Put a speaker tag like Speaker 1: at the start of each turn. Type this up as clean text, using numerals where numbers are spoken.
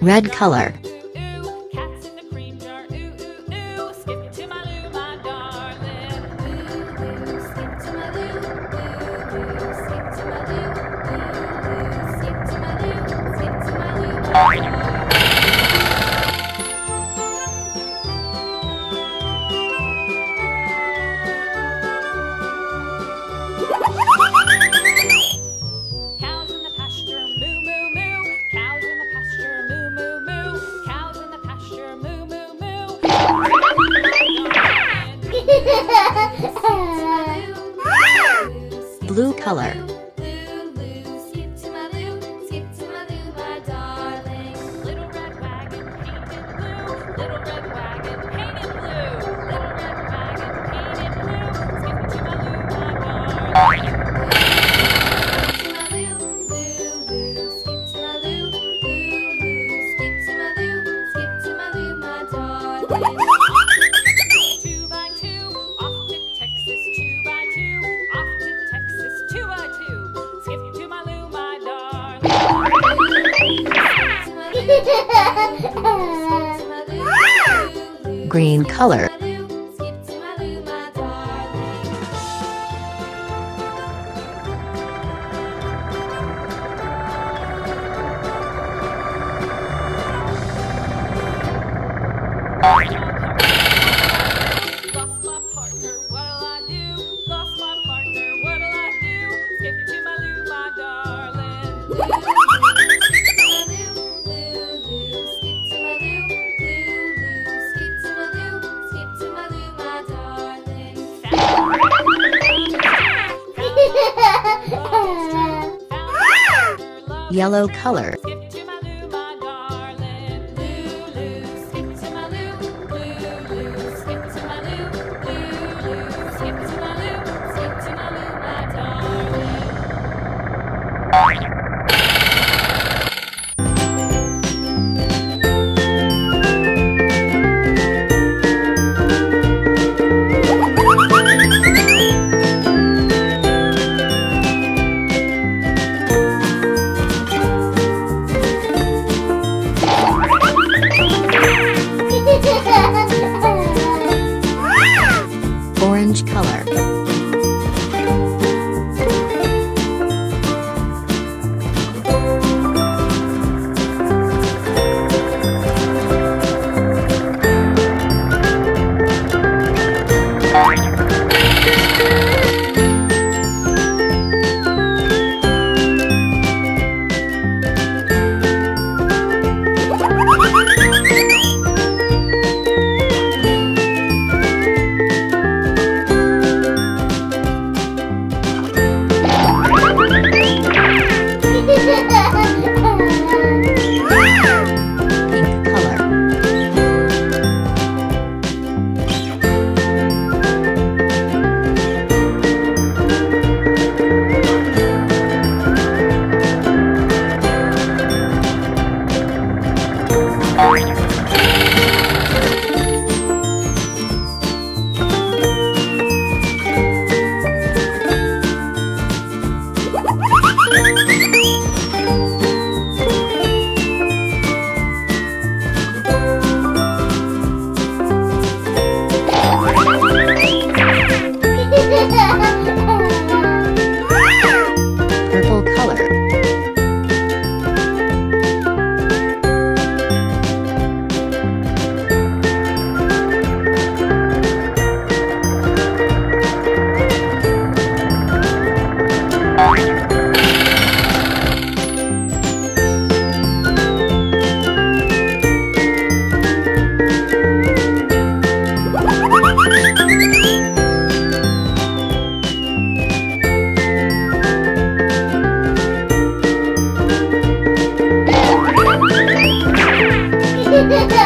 Speaker 1: Red color.
Speaker 2: Cats in the cream jar, ooh, ooh, ooh. Skip to my loo, my darling. Ooh, ooh, skip to my loo. Ooh, ooh, skip to my loo. Ooh, ooh, skip to my loo. Skip to my loo, my darling. Cows in the pasture, moo, moo, moo. Cows in the pasture, moo, moo, moo. Cows in the pasture, moo, moo, moo.
Speaker 1: Blue color.
Speaker 2: Skip to my loo, skip to my loo, my darling. Little red wagon painted blue. Little red wagon painted blue. Little red wagon painted blue. Skip to my loo, my darling. Two by two, off to Texas. Two by two, off to Texas. 2 by 2, skip to my loo, my darling.
Speaker 1: Green color.
Speaker 2: Skip to my loo, my darling. Lost my partner, what'll I do? Lost my partner, what'll I do? Skip to my loo, my darling. Skip to my loo, skip to my loo, skip to my loo, skip to my loo, my darling.
Speaker 1: Yellow color.
Speaker 2: Skip to my loo, my darling. Loo, skip to my loo. Loo, skip to my loo. Loo, skip to my loo. Skip to my loo, my darling.
Speaker 1: Orange color. Pink color. Purple color.
Speaker 2: Ha ha ha!